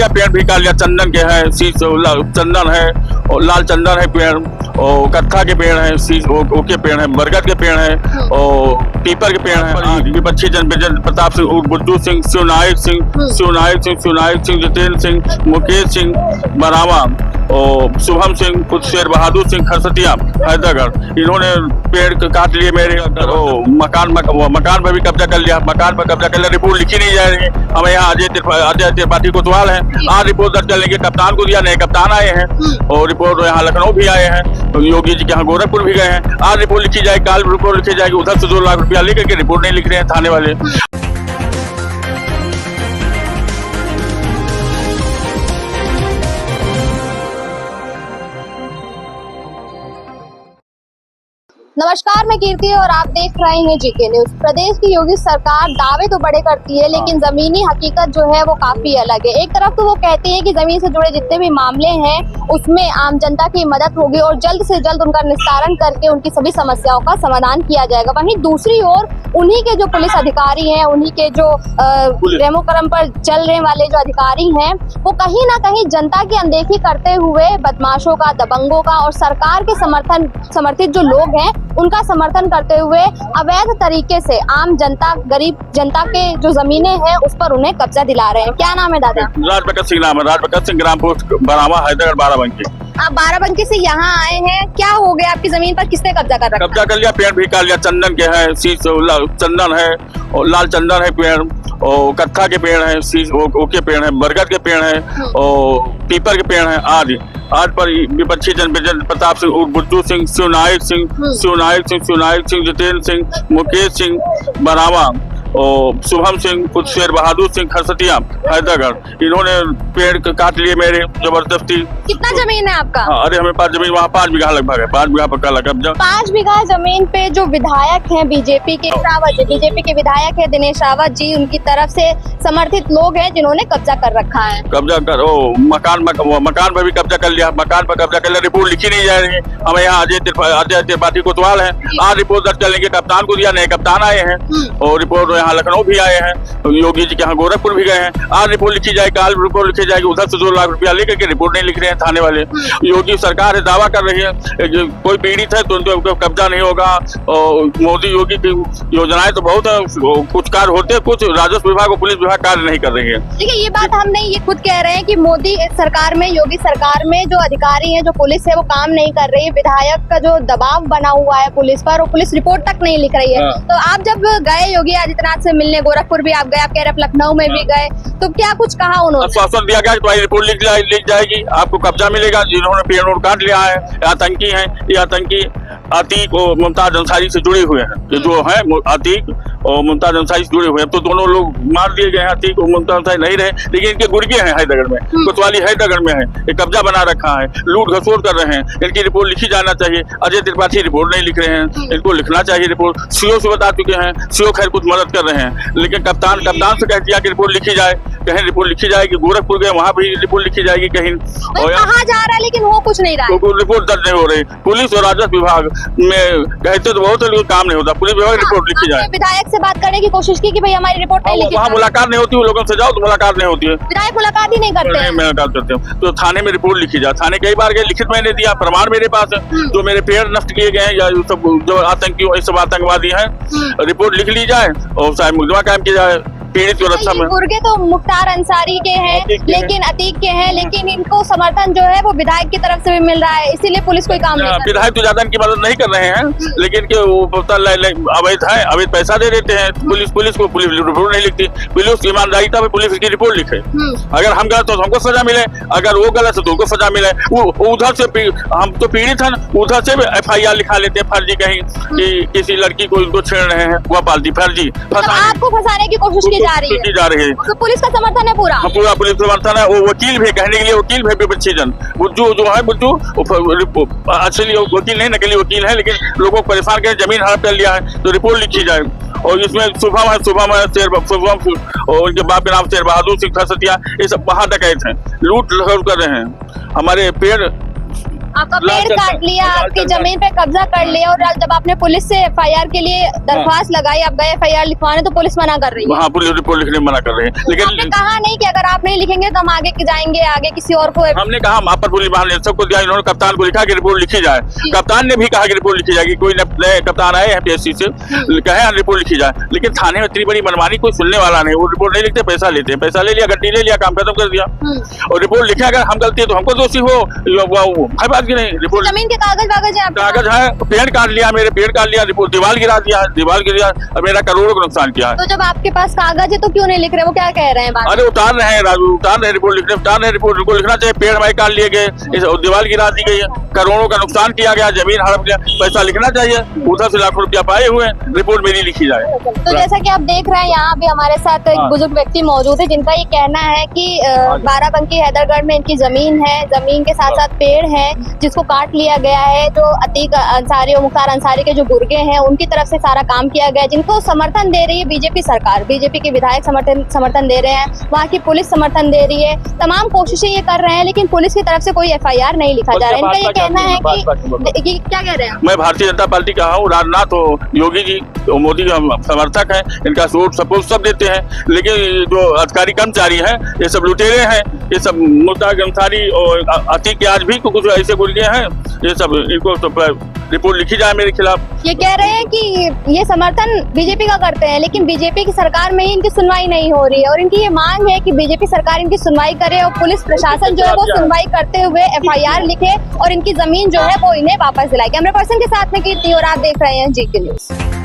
पेड़ भी काट लिया, चंदन के हैं, चंदन है और लाल चंदन है पेड़, और कत्था के पेड़ है, के पेड़ है, बरगद के पेड़ है और पीपर के पेड़ है। विपक्षी जनप्रतिनिधि प्रताप सिंह, बुद्धू सिंह, शिवनायक सिंह, जितेंद्र सिंह, मुकेश सिंह बरावा और शुभम सिंह, शेर बहादुर सिंह खरसतिया हैदरगढ़, इन्होंने पेड़ काट लिए मेरे। मकान पर भी कब्जा कर लिया, रिपोर्ट लिखी नहीं जा रही है। हमें यहाँ अजय त्रिपाठी कोतवाल है, आज रिपोर्ट दर्ज कर लेंगे। कप्तान को दिया, नए कप्तान आए हैं और रिपोर्ट यहाँ लखनऊ भी आए हैं, योगी जी के यहाँ गोरखपुर भी गए हैं। आज रिपोर्ट लिखी जाएगी, काल रिपोर्ट लिखी जाएगी। उधर से 2 लाख रुपया लेकर के रिपोर्ट नहीं लिख रहे हैं थाने वाले। नमस्कार, मैं कीर्ति और आप देख रहे हैं जीके न्यूज। प्रदेश की योगी सरकार दावे तो बड़े करती है, लेकिन जमीनी हकीकत जो है वो काफी अलग है। एक तरफ तो वो कहती है कि जमीन से जुड़े जितने भी मामले हैं उसमें आम जनता की मदद होगी और जल्द से जल्द उनका निस्तारण करके उनकी सभी समस्याओं का समाधान किया जाएगा। वहीं दूसरी ओर उन्हीं के जो पुलिस अधिकारी हैं, उन्हीं के जो रेमो क्रम पर चलने वाले जो अधिकारी हैं, वो कहीं ना कहीं जनता की अनदेखी करते हुए बदमाशों का, दबंगों का और सरकार के समर्थित जो लोग हैं उनका समर्थन करते हुए अवैध तरीके से आम जनता, गरीब जनता के जो जमीनें हैं उस पर उन्हें कब्जा दिला रहे हैं। क्या नाम है दादा? राजभगत सिंह नाम है, राजभगत सिंह, ग्राम पोस्ट बरावा, हैदरगढ़, बाराबंकी। आप बाराबंकी से यहाँ आए हैं, क्या हो गया? आपकी जमीन पर किसने कब्जा कर रखा? कब्जा कर लिया, पेड़ भी काट लिया, चंदन के हैं, चंदन है और लाल चंदन है पेड़ और कत्था के पेड़ है, के पेड़ है, बरगद के पेड़ है और पीपर के पेड़ है। आज पर विपक्षी जनप्रतिनिधि प्रताप सिंह, बुद्धू सिंह, शिवनायक सिंह, जितेंद्र सिंह, मुकेश सिंह बरावा और शुभम सिंह, शेर बहादुर सिंह खरसतिया हैदरगढ़, इन्होंने पेड़ काट लिए मेरे जबरदस्ती। कितना जमीन है आपका? अरे हमें 5 जमीन, वहाँ 5 बीघा लगभग है, 5 बीघा पक्का लगा कब्जा। 5 बीघा जमीन पे जो विधायक हैं बीजेपी के विधायक है दिनेश रावत जी, उनकी तरफ से समर्थित लोग हैं जिन्होंने कब्जा कर रखा है। मकान पर भी कब्जा कर लिया, रिपोर्ट लिखी नहीं जा रही है। हमें यहाँ अजय त्रिपाठी कोतवाल है, आज रिपोर्ट दर्ज कर लेंगे। कप्तान को दिया, नए कप्तान आए हैं और रिपोर्ट यहाँ लखनऊ भी आए हैं, योगी जी के यहाँ गोरखपुर भी गए हैं। आज रिपोर्ट लिखी जाएगी, काल रिपोर्ट लिखी जाएगी। उधर से 2 लाख रुपया लेकर के रिपोर्ट नहीं लिख रहे हैं थाने वाले। योगी सरकार है, दावा कर रही है जो कोई पीड़ित है तो उनको कब्जा नहीं होगा। और मोदी योगी की योजनाएं तो बहुत है, कुछ कार्य होते हैं, कुछ राजस्व विभाग और पुलिस विभाग कार्य नहीं कर रही है। देखिए, ये बात हम नहीं, ये खुद कह रहे हैं कि मोदी सरकार में, योगी सरकार में जो अधिकारी हैं, जो पुलिस है, वो काम नहीं कर रही है। विधायक का जो दबाव बना हुआ है पुलिस पर, और पुलिस रिपोर्ट तक नहीं लिख रही है। तो आप जब गए योगी आदित्यनाथ से मिलने, गोरखपुर भी आप गए, आप कह रहे लखनऊ में भी गए, तो क्या कुछ कहा उन्होंने? आश्वासन दिया गया तुम्हारी रिपोर्ट लिख जाएगी, आपको कब्जा मिलेगा। जिन्होंने पेड़ काट लिया है आतंकी है, ये आतंकी अतीक और मुमताज अंसारी से जुड़े हुए हैं। ये जो है अतीक और मुमताज अंसारी से जुड़े हुए हैं, तो दोनों लोग मार दिए गए हैं। अतीक और मुमताज अंसारी नहीं रहे, लेकिन इनके गुर्गे हैं हैदरगढ़ में, कोतवाली हैदरगढ़ में है, ये कब्जा बना रखा है, लूट घसोट कर रहे हैं। इनकी रिपोर्ट लिखी जाना चाहिए। अजय त्रिपाठी रिपोर्ट नहीं लिख रहे हैं, इनको लिखना चाहिए रिपोर्ट। सीओ से बता चुके हैं, सीओ खैर कुछ मदद कर रहे हैं, लेकिन कप्तान से कह दिया कि रिपोर्ट लिखी जाए। कहीं रिपोर्ट लिखी जाएगी, गोरखपुर गए वहाँ भी रिपोर्ट लिखी जाएगी कहीं, और कहा जा रहा है लेकिन वो कुछ नहीं रहा है। तो रिपोर्ट दर्ज नहीं हो रही। पुलिस और राजस्व विभाग में कहते तो बहुत है, लेकिन काम नहीं होता। पुलिस विभाग रिपोर्ट लिखी जाए। विधायक से बात करने की कोशिश की कि भाई हमारी रिपोर्ट नहीं लिखी। वहाँ मुलाकात नहीं होती, लोगों से जाओ तो मुलाकात नहीं होती है। विधायक मुलाकात ही नहीं करते हैं। मुलाकात करते हैं तो थाने में रिपोर्ट लिखी जाए। थाने कई बार गए, लिखित मैंने दिया, प्रमाण मेरे पास है। जो मेरे पेड़ नष्ट किए गए हैं या सब जो आतंकी सब आतंकवादी हैं, रिपोर्ट लिख ली जाए और शायद मुकदमा कायम किया जाए। पीड़ित रक्षा में गुर्गे तो मुख्तार अंसारी के हैं, लेकिन अतीक के हैं, लेकिन इनको समर्थन जो है वो विधायक की तरफ से भी मिल रहा है, इसीलिए पुलिस कोई काम नहीं कर रही। विधायक तो ज्यादा इनकी मदद नहीं कर रहे हैं, लेकिन अवैध है, अवैध पैसा दे देते हैं। पुलिस को रिपोर्ट नहीं लिखती। पुलिस की ईमानदारी था, पुलिस की रिपोर्ट लिखे। अगर हम गलत तो हमको सजा मिले, अगर वो गलत है तो उनको सजा मिले। उधर से हम तो पीड़ित है, उधर से FIR लिखा लेते हैं फर्जी, कहीं कि किसी लड़की को इनको छेड़ रहे हैं, वह पालती फर्जी आपको फंसाने की कोशिश की जा रही है। तो पुलिस का समर्थन है पूरा? हाँ, पूरा पुलिस समर्थन है। वो वकील भी कहने के लिए वकील भी विपक्षी जन बुद्धू जो है, बुद्धू असली वकील नहीं, नकली वकील है, लेकिन लोगों को परेशान कर जमीन हड़प कर लिया है। तो रिपोर्ट लिखी जाए। और इसमें शुभम और उनके बाप के नाम शेर बहादुर सिंह खरसतिया, ये सब बाहर डकैत हैं, लूट कर रहे हैं हमारे पेड़। आपका लाल पेड़ चंदन, काट लिया, लाल आपकी चंदन। जमीन पे कब्जा कर लिया, और जब आपने पुलिस से एफआईआर के लिए दरख्वास्त लगाई, आप गए एफआईआर लिखवाने तो पुलिस मना कर रही है। हाँ, पुलिस रिपोर्ट लिखने में मना कर रहे हैं, आपने लेकिन कहा नहीं कि अगर आप नहीं लिखेंगे तो हम आगे जाएंगे, आगे किसी और को। हमने कहा हम आप पर पुलिस महानिदेशक सबको दिया, इन्होंने कप्तान को लिखा कि रिपोर्ट लिखी जाए। कप्तान ने भी कहा कि रिपोर्ट लिखी जाएगी, कोई नए कप्तान आए हैं पीएससी से, कहे हाँ रिपोर्ट लिखी जाए, लेकिन थाने में इतनी बड़ी मनमानी कोई सुनने वाला नहीं। वो रिपोर्ट नहीं लिखते, पैसा लेते हैं, पैसा ले लिया, गड्डी ले लिया, काम खत्म कर दिया। और रिपोर्ट लिखे, अगर हम गलती है तो हमको दोषी हो, है बात की नहीं। रिपोर्ट जमीन के कागज वागज है आपके कागज है, पेड़ काट लिया, मेरे पेड़ काट लिया, रिपोर्ट दीवार गिरा दिया, दीवार गिरा और मेरा करोड़ों का नुकसान किया है। तो जब आपके पास कागज है तो क्यों नहीं लिख रहे? वो क्या कह रहे हैं बात? अरे उतार रहे हैं राजू, उतार रहे हैं रिपोर्ट लिखने, उतार रहे हैं रिपोर्ट लिखना चाहिए। पेड़ हमारे काट लिए गए, दीवार गिरा दी गई, करोड़ों का नुकसान किया गया, जमीन हड़प गया, पैसा लिखना चाहिए। उधर से लाखों रुपया पाए हुए, रिपोर्ट मेरी लिखी जाए। तो जैसा कि आप देख रहे हैं, यहाँ भी हमारे साथ एक बुजुर्ग व्यक्ति मौजूद है जिनका ये कहना है कि बाराबंकी हैदरगढ़ में इनकी जमीन है, जमीन के साथ साथ पेड़ है जिसको काट लिया गया है। जो अतीक अंसारी और मुख्तार अंसारी के जो गुर्गे हैं उनकी तरफ से सारा काम किया गया है, जिनको समर्थन दे रही है बीजेपी सरकार। बीजेपी के विधायक समर्थन दे रहे हैं, वहाँ की पुलिस समर्थन दे रही है, तमाम कोशिशें ये कर रहे हैं, लेकिन पुलिस की तरफ से कोई एफआईआर नहीं लिखा जा रहा है। इनका ये कहना है कि क्या कह रहे हैं? मैं भारतीय जनता पार्टी का हूँ, राजनाथ हो, योगी जी मोदी का समर्थक है, इनका सपोर्ट सब देते हैं, लेकिन जो अधिकारी कर्मचारी हैं ये सब लुटेरे हैं। ये सब मुख्तार अंसारी और अतीक आज भी कुछ ऐसे गुर्गे हैं, ये सब इनको तो रिपोर्ट लिखी जाए मेरे खिलाफ। ये कह रहे हैं कि ये समर्थन बीजेपी का करते हैं, लेकिन बीजेपी की सरकार में ही इनकी सुनवाई नहीं हो रही है, और इनकी ये मांग है कि बीजेपी सरकार इनकी सुनवाई करे और पुलिस प्रशासन जो है वो सुनवाई करते हुए एफआईआर लिखे और इनकी जमीन जो है वो इन्हें वापस दिलाए। कैमरा पर्सन के साथ में कीर्ति और आप देख रहे हैं GK न्यूज़।